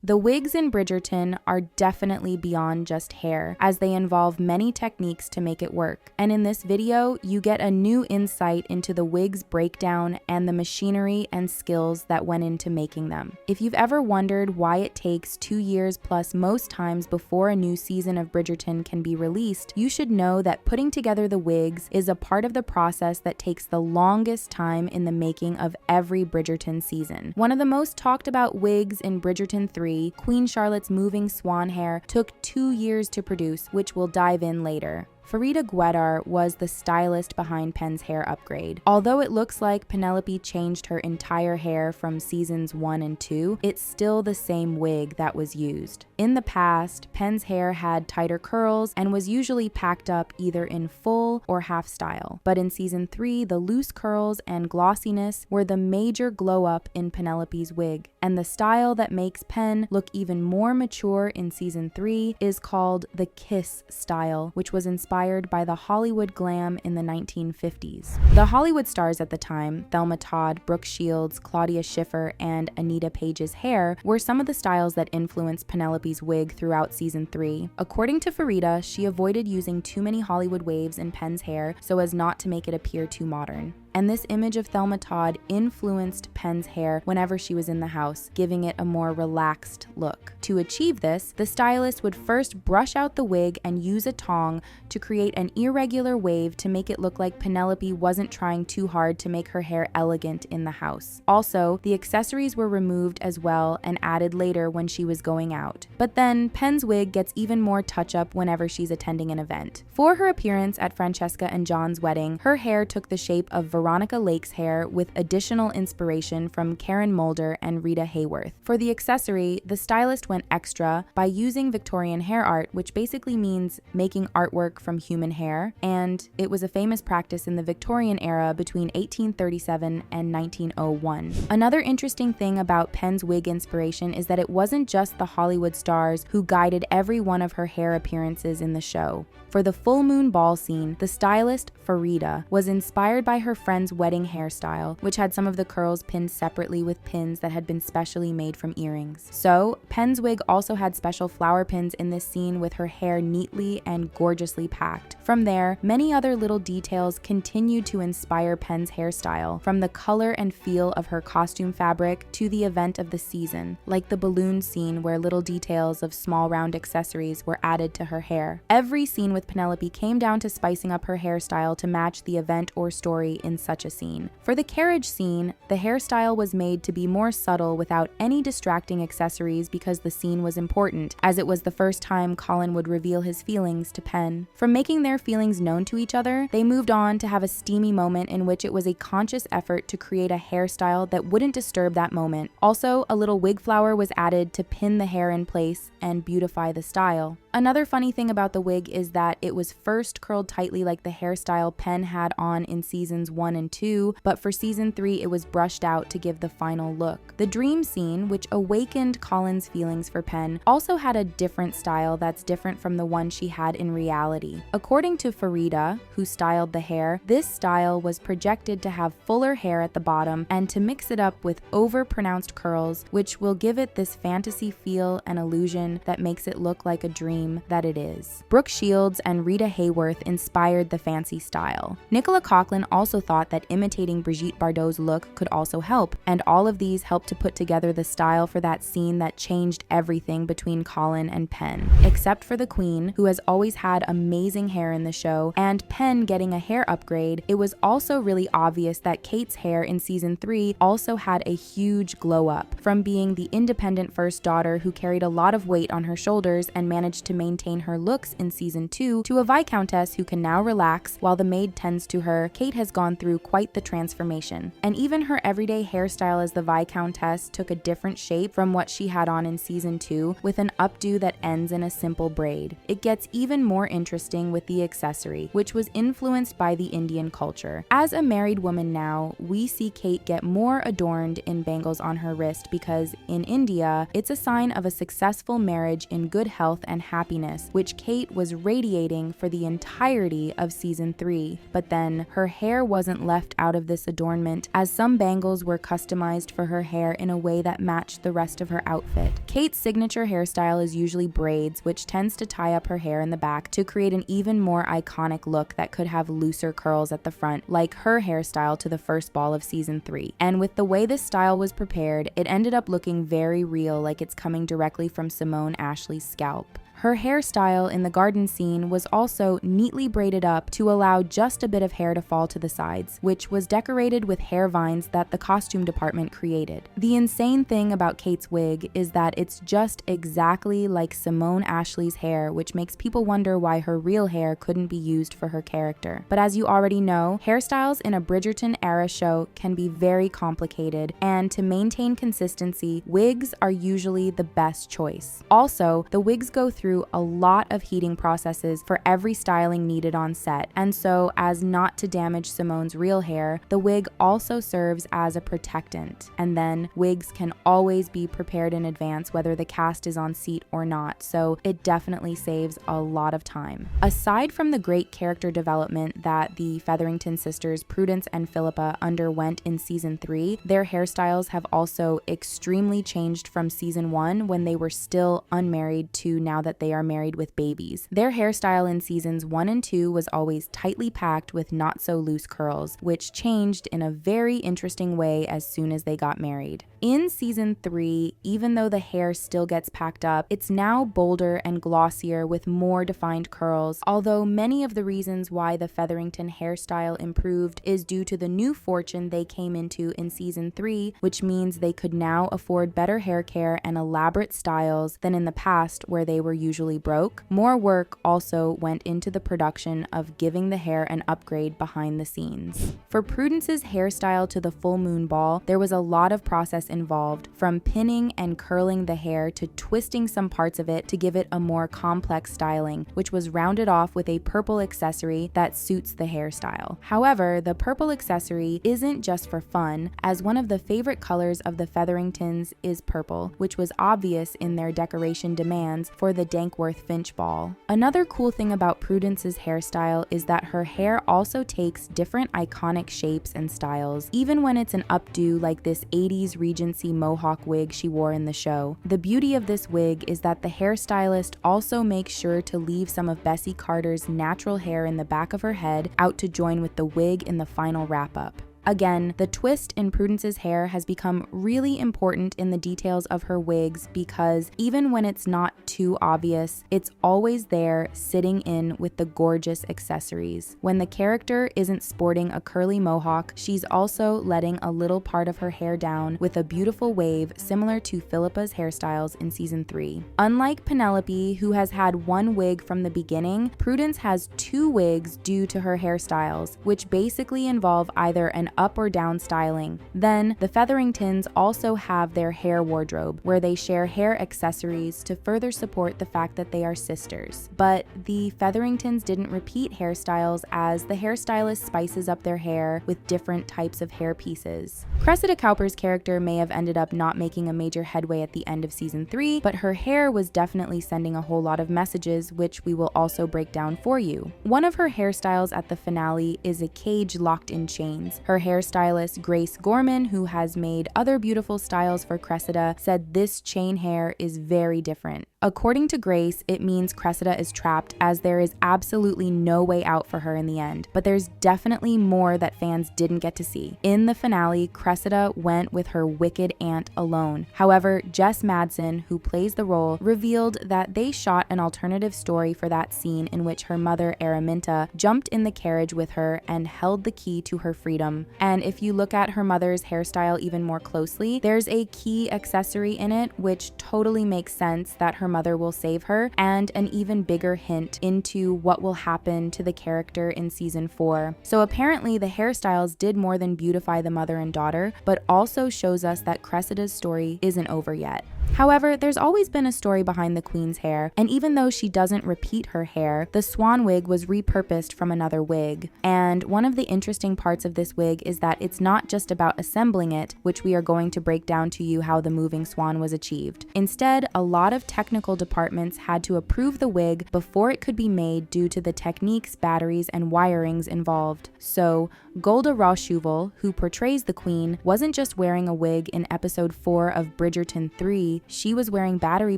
The wigs in Bridgerton are definitely beyond just hair, as they involve many techniques to make it work. And in this video, you get a new insight into the wigs breakdown and the machinery and skills that went into making them. If you've ever wondered why it takes 2 years plus most times before a new season of Bridgerton can be released, you should know that putting together the wigs is a part of the process that takes the longest time in the making of every Bridgerton season. One of the most talked about wigs in Bridgerton 3, Queen Charlotte's moving swan hair, took 2 years to produce, which we'll dive in later. Farida Guedar was the stylist behind Penn's hair upgrade. Although it looks like Penelope changed her entire hair from seasons 1 and 2, it's still the same wig that was used. In the past, Penn's hair had tighter curls and was usually packed up either in full or half style. But in season 3, the loose curls and glossiness were the major glow up in Penelope's wig. And the style that makes Penn look even more mature in season 3 is called the kiss style, which was inspired by the Hollywood glam in the 1950s. The Hollywood stars at the time, Thelma Todd, Brooke Shields, Claudia Schiffer, and Anita Page's hair, were some of the styles that influenced Penelope's wig throughout season 3. According to Farida, she avoided using too many Hollywood waves in Penn's hair so as not to make it appear too modern. And this image of Thelma Todd influenced Penn's hair whenever she was in the house, giving it a more relaxed look. To achieve this, the stylist would first brush out the wig and use a tong to create an irregular wave to make it look like Penelope wasn't trying too hard to make her hair elegant in the house. Also, the accessories were removed as well and added later when she was going out. But then, Penn's wig gets even more touch-up whenever she's attending an event. For her appearance at Francesca and John's wedding, her hair took the shape of Veronica Lake's hair with additional inspiration from Karen Mulder and Rita Hayworth. For the accessory, the stylist went extra by using Victorian hair art, which basically means making artwork from human hair, and it was a famous practice in the Victorian era between 1837 and 1901. Another interesting thing about Penn's wig inspiration is that it wasn't just the Hollywood stars who guided every one of her hair appearances in the show. For the full moon ball scene, the stylist, Farida, was inspired by her friend's wedding hairstyle, which had some of the curls pinned separately with pins that had been specially made from earrings. So, Penn's wig also had special flower pins in this scene with her hair neatly and gorgeously packed. From there, many other little details continued to inspire Penn's hairstyle, from the color and feel of her costume fabric to the event of the season, like the balloon scene where little details of small round accessories were added to her hair. Every scene with Penelope came down to spicing up her hairstyle to match the event or story in such a scene. For the carriage scene, the hairstyle was made to be more subtle without any distracting accessories because the scene was important, as it was the first time Colin would reveal his feelings to Penn. From making their feelings known to each other, they moved on to have a steamy moment in which it was a conscious effort to create a hairstyle that wouldn't disturb that moment. Also, a little wig flower was added to pin the hair in place and beautify the style. Another funny thing about the wig is that it was first curled tightly like the hairstyle Penn had on in seasons 1 and 2, but for season 3 it was brushed out to give the final look. The dream scene, which awakened Colin's feelings for Penn, also had a different style that's different from the one she had in reality. According to Farida, who styled the hair, this style was projected to have fuller hair at the bottom and to mix it up with over-pronounced curls, which will give it this fantasy feel and illusion that makes it look like a dream that it is. Brooke Shields and Rita Hayworth inspired the fancy style. Nicola Coughlan also thought that imitating Brigitte Bardot's look could also help, and all of these helped to put together the style for that scene that changed everything between Colin and Penn. Except for the Queen, who has always had amazing hair in the show, and Penn getting a hair upgrade, it was also really obvious that Kate's hair in season 3 also had a huge glow up, from being the independent first daughter who carried a lot of weight on her shoulders and managed to maintain her looks in season 2 to a viscountess who can now relax while the maid tends to her. Kate has gone through quite the transformation. And even her everyday hairstyle as the viscountess took a different shape from what she had on in season 2, with an updo that ends in a simple braid. It gets even more interesting with the accessory, which was influenced by the Indian culture. As a married woman now, we see Kate get more adorned in bangles on her wrist because in India, it's a sign of a successful marriage in good health and happiness, which Kate was radiating for the entirety of season 3. But then her hair wasn't wasn't left out of this adornment, as some bangles were customized for her hair in a way that matched the rest of her outfit. Kate's signature hairstyle is usually braids, which tends to tie up her hair in the back to create an even more iconic look that could have looser curls at the front, like her hairstyle to the first ball of season 3. And with the way this style was prepared, it ended up looking very real, like it's coming directly from Simone Ashley's scalp. Her hairstyle in the garden scene was also neatly braided up to allow just a bit of hair to fall to the sides, which was decorated with hair vines that the costume department created. The insane thing about Kate's wig is that it's just exactly like Simone Ashley's hair, which makes people wonder why her real hair couldn't be used for her character. But as you already know, hairstyles in a Bridgerton era show can be very complicated, and to maintain consistency, wigs are usually the best choice. Also, the wigs go through a lot of heating processes for every styling needed on set, and so as not to damage Simone's real hair, the wig also serves as a protectant. And then wigs can always be prepared in advance whether the cast is on set or not, so it definitely saves a lot of time. Aside from the great character development that the Featherington sisters Prudence and Philippa underwent in season 3, their hairstyles have also extremely changed from season 1, when they were still unmarried, to now that they are married with babies. Their hairstyle in seasons 1 and 2 was always tightly packed with not so loose curls, which changed in a very interesting way as soon as they got married. In season 3, even though the hair still gets packed up, it's now bolder and glossier with more defined curls, although many of the reasons why the Featherington hairstyle improved is due to the new fortune they came into in season 3, which means they could now afford better hair care and elaborate styles than in the past, where they were usually broke. More work also went into the production of giving the hair an upgrade behind the scenes. For Prudence's hairstyle to the full moon ball, there was a lot of process involved, from pinning and curling the hair to twisting some parts of it to give it a more complex styling, which was rounded off with a purple accessory that suits the hairstyle. However, the purple accessory isn't just for fun, as one of the favorite colors of the Featheringtons is purple, which was obvious in their decoration demands for the Dankworth Finch ball. Another cool thing about Prudence's hairstyle is that her hair also takes different iconic shapes and styles, even when it's an updo like this 80s Regency mohawk wig she wore in the show. The beauty of this wig is that the hairstylist also makes sure to leave some of Bessie Carter's natural hair in the back of her head out to join with the wig in the final wrap-up. Again, the twist in Prudence's hair has become really important in the details of her wigs, because even when it's not too obvious, it's always there sitting in with the gorgeous accessories. When the character isn't sporting a curly mohawk, she's also letting a little part of her hair down with a beautiful wave similar to Philippa's hairstyles in season 3. Unlike Penelope, who has had one wig from the beginning, Prudence has 2 wigs due to her hairstyles, which basically involve either an up or down styling. Then, the Featheringtons also have their hair wardrobe, where they share hair accessories to further support the fact that they are sisters. But the Featheringtons didn't repeat hairstyles, as the hairstylist spices up their hair with different types of hair pieces. Cressida Cowper's character may have ended up not making a major headway at the end of season 3, but her hair was definitely sending a whole lot of messages, which we will also break down for you. One of her hairstyles at the finale is a cage locked in chains. Her hairstylist Grace Gorman, who has made other beautiful styles for Cressida, said this chain hair is very different. According to Grace, it means Cressida is trapped, as there is absolutely no way out for her in the end. But there's definitely more that fans didn't get to see. In the finale, Cressida went with her wicked aunt alone. However, Jess Madsen, who plays the role, revealed that they shot an alternative story for that scene in which her mother, Araminta, jumped in the carriage with her and held the key to her freedom. And if you look at her mother's hairstyle even more closely, there's a key accessory in it, which totally makes sense that her mother will save her, and an even bigger hint into what will happen to the character in season 4. So apparently the hairstyles did more than beautify the mother and daughter, but also shows us that Cressida's story isn't over yet. However, there's always been a story behind the queen's hair, and even though she doesn't repeat her hair, the swan wig was repurposed from another wig. And one of the interesting parts of this wig is that it's not just about assembling it, which we are going to break down to you how the moving swan was achieved. Instead, a lot of technical departments had to approve the wig before it could be made due to the techniques, batteries, and wirings involved. So, Golda Rosheuvel, who portrays the queen, wasn't just wearing a wig in episode 4 of Bridgerton 3, she was wearing battery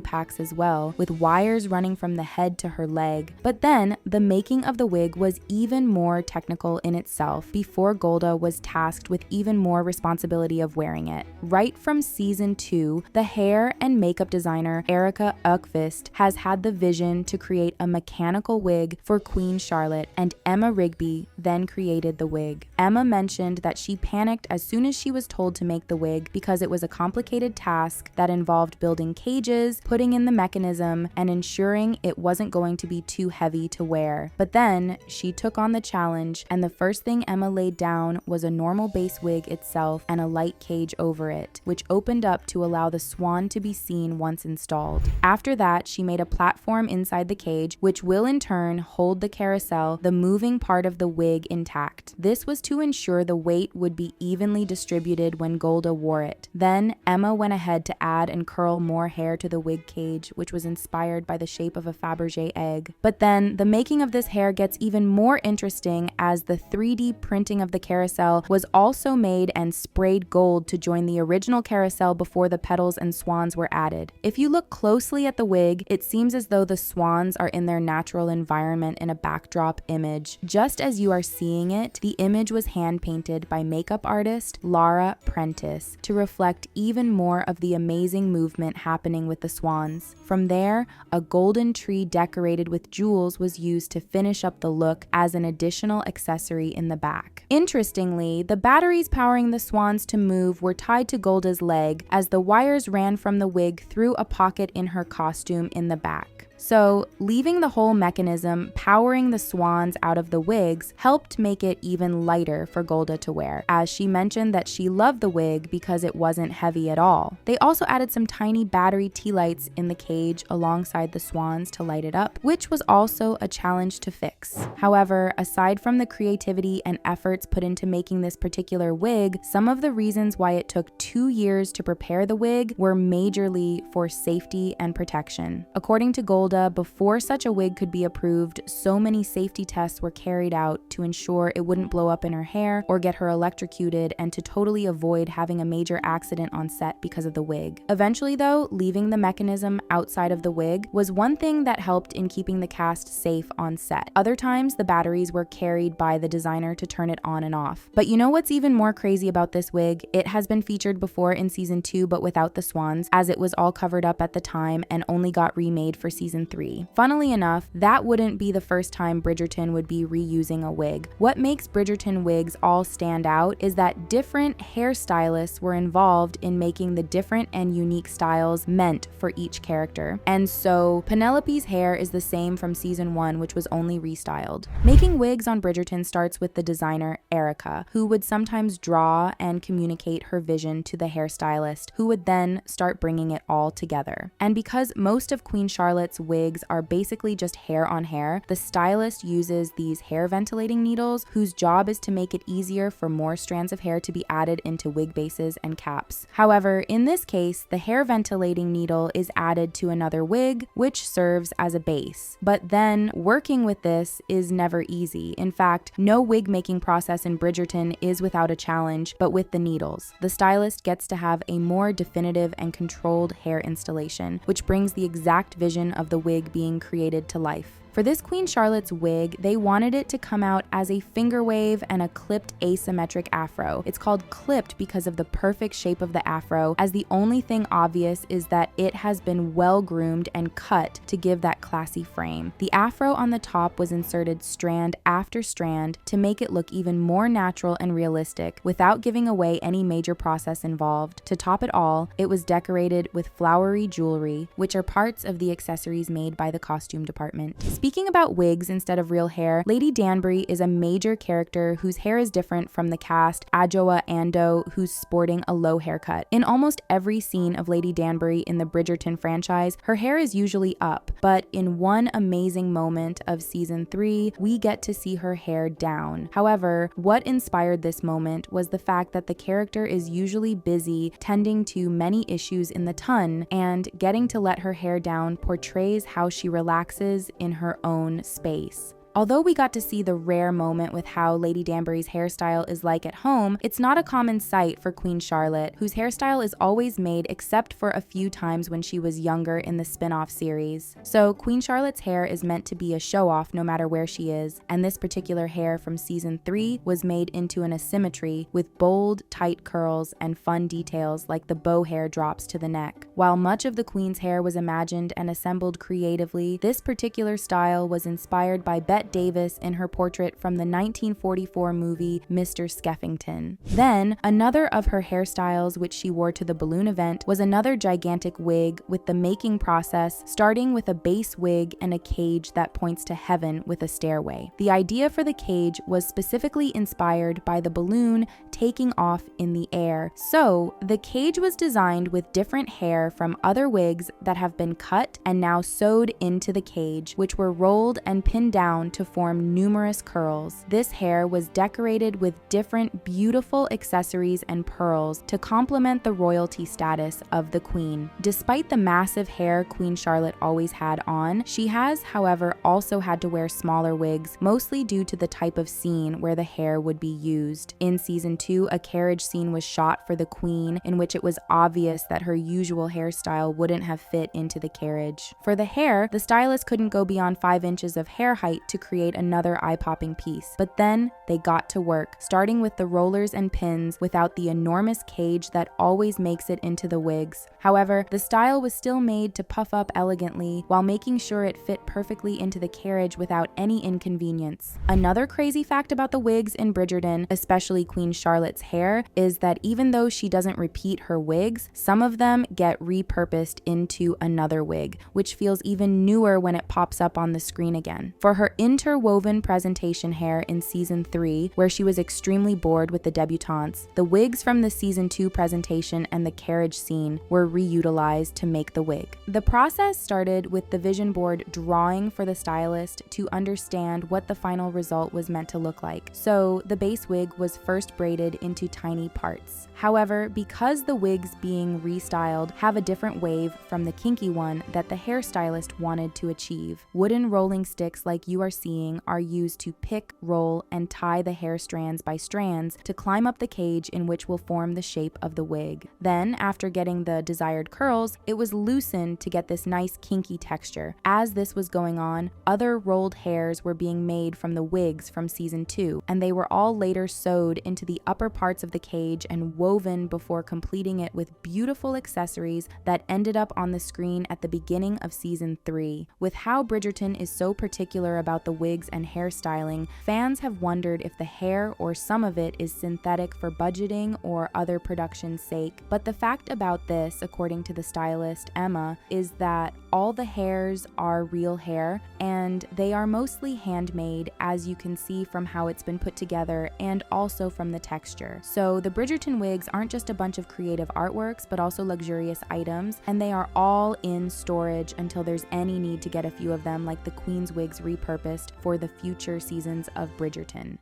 packs as well, with wires running from the head to her leg. But then, the making of the wig was even more technical in itself before Golda was tasked with even more responsibility of wearing it. Right from season 2, the hair and makeup designer Erica Ökvist has had the vision to create a mechanical wig for Queen Charlotte, and Emma Rigby then created the wig. Emma mentioned that she panicked as soon as she was told to make the wig because it was a complicated task that involved building cages, putting in the mechanism, and ensuring it wasn't going to be too heavy to wear. But then she took on the challenge, and the first thing Emma laid down was a normal base wig itself and a light cage over it, which opened up to allow the swan to be seen once installed. After that, she made a platform inside the cage, which will in turn hold the carousel, the moving part of the wig, intact. This was to ensure the weight would be evenly distributed when Golda wore it. Then Emma went ahead to add and curl more hair to the wig cage, which was inspired by the shape of a Fabergé egg. But then the making of this hair gets even more interesting as the 3D printing of the carousel was also made and sprayed gold to join the original carousel before the petals and swans were added. If you look closely at the wig, it seems as though the swans are in their natural environment in a backdrop image. Just as you are seeing it, the image was hand painted by makeup artist Lara Prentice to reflect even more of the amazing movement happening with the swans. From there, a golden tree decorated with jewels was used to finish up the look as an additional accessory in the back. Interestingly, the batteries powering the swans to move were tied to Golda's leg as the wires ran from the wig through a pocket in her costume in the back. So, leaving the whole mechanism powering the swans out of the wigs helped make it even lighter for Golda to wear, as she mentioned that she loved the wig because it wasn't heavy at all. They also added some tiny battery tea lights in the cage alongside the swans to light it up, which was also a challenge to fix. However, aside from the creativity and efforts put into making this particular wig, some of the reasons why it took 2 years to prepare the wig were majorly for safety and protection. According to Golda, before such a wig could be approved, so many safety tests were carried out to ensure it wouldn't blow up in her hair or get her electrocuted, and to totally avoid having a major accident on set because of the wig. Eventually though, leaving the mechanism outside of the wig was one thing that helped in keeping the cast safe on set. Other times, the batteries were carried by the designer to turn it on and off. But you know what's even more crazy about this wig? It has been featured before in season 2 but without the swans, as it was all covered up at the time and only got remade for season 3. Funnily enough, that wouldn't be the first time Bridgerton would be reusing a wig. What makes Bridgerton wigs all stand out is that different hairstylists were involved in making the different and unique styles meant for each character. And so Penelope's hair is the same from season 1, which was only restyled. Making wigs on Bridgerton starts with the designer Erica, who would sometimes draw and communicate her vision to the hairstylist, who would then start bringing it all together. And because most of Queen Charlotte's wigs are basically just hair on hair, the stylist uses these hair ventilating needles whose job is to make it easier for more strands of hair to be added into wig bases and caps. However, in this case, the hair ventilating needle is added to another wig, which serves as a base. But then, working with this is never easy. In fact, no wig making process in Bridgerton is without a challenge, but with the needles. The stylist gets to have a more definitive and controlled hair installation, which brings the exact vision of the wig being created to life. For this Queen Charlotte's wig, they wanted it to come out as a finger wave and a clipped asymmetric afro. It's called clipped because of the perfect shape of the afro, as the only thing obvious is that it has been well groomed and cut to give that classy frame. The afro on the top was inserted strand after strand to make it look even more natural and realistic without giving away any major process involved. To top it all, it was decorated with flowery jewelry, which are parts of the accessories made by the costume department. Speaking about wigs instead of real hair, Lady Danbury is a major character whose hair is different from the cast Adjoa Andoh, who's sporting a low haircut. In almost every scene of Lady Danbury in the Bridgerton franchise, her hair is usually up, but in one amazing moment of season 3, we get to see her hair down. However, what inspired this moment was the fact that the character is usually busy tending to many issues in the ton, and getting to let her hair down portrays how she relaxes in her own space. Although we got to see the rare moment with how Lady Danbury's hairstyle is like at home, it's not a common sight for Queen Charlotte, whose hairstyle is always made except for a few times when she was younger in the spin-off series. So Queen Charlotte's hair is meant to be a show-off no matter where she is, and this particular hair from season 3 was made into an asymmetry with bold, tight curls and fun details like the bow hair drops to the neck. While much of the Queen's hair was imagined and assembled creatively, this particular style was inspired by Bette Davis in her portrait from the 1944 movie Mr. Skeffington. Then, another of her hairstyles which she wore to the balloon event was another gigantic wig, with the making process starting with a base wig and a cage that points to heaven with a stairway. The idea for the cage was specifically inspired by the balloon taking off in the air. So, the cage was designed with different hair from other wigs that have been cut and now sewed into the cage, which were rolled and pinned down to form numerous curls. This hair was decorated with different beautiful accessories and pearls to complement the royalty status of the Queen. Despite the massive hair Queen Charlotte always had on, she has, however, also had to wear smaller wigs, mostly due to the type of scene where the hair would be used. In season 2, a carriage scene was shot for the Queen in which it was obvious that her usual hairstyle wouldn't have fit into the carriage. For the hair, the stylist couldn't go beyond 5 inches of hair height to create another eye-popping piece. But then they got to work, starting with the rollers and pins without the enormous cage that always makes it into the wigs. However, the style was still made to puff up elegantly while making sure it fit perfectly into the carriage without any inconvenience. Another crazy fact about the wigs in Bridgerton, especially Queen Charlotte's hair, is that even though she doesn't repeat her wigs, some of them get repurposed into another wig, which feels even newer when it pops up on the screen again. For her interwoven presentation hair in season 3, where she was extremely bored with the debutantes, the wigs from the season 2 presentation and the carriage scene were reutilized to make the wig. The process started with the vision board drawing for the stylist to understand what the final result was meant to look like. So the base wig was first braided into tiny parts. However, because the wigs being restyled have a different wave from the kinky one that the hairstylist wanted to achieve, wooden rolling sticks like you are seeing are used to pick, roll, and tie the hair strands by strands to climb up the cage in which will form the shape of the wig. Then, after getting the desired curls, it was loosened to get this nice kinky texture. As this was going on, other rolled hairs were being made from the wigs from season 2, and they were all later sewed into the upper parts of the cage and woven before completing it with beautiful accessories that ended up on the screen at the beginning of season 3. With how Bridgerton is so particular about the wigs and hairstyling, fans have wondered if the hair or some of it is synthetic for budgeting or other production's sake. But the fact about this, according to the stylist Emma, is that all the hairs are real hair and they are mostly handmade, as you can see from how it's been put together and also from the texture. So the Bridgerton wigs aren't just a bunch of creative artworks, but also luxurious items, and they are all in storage until there's any need to get a few of them, like the Queen's wigs repurposed for the future seasons of Bridgerton.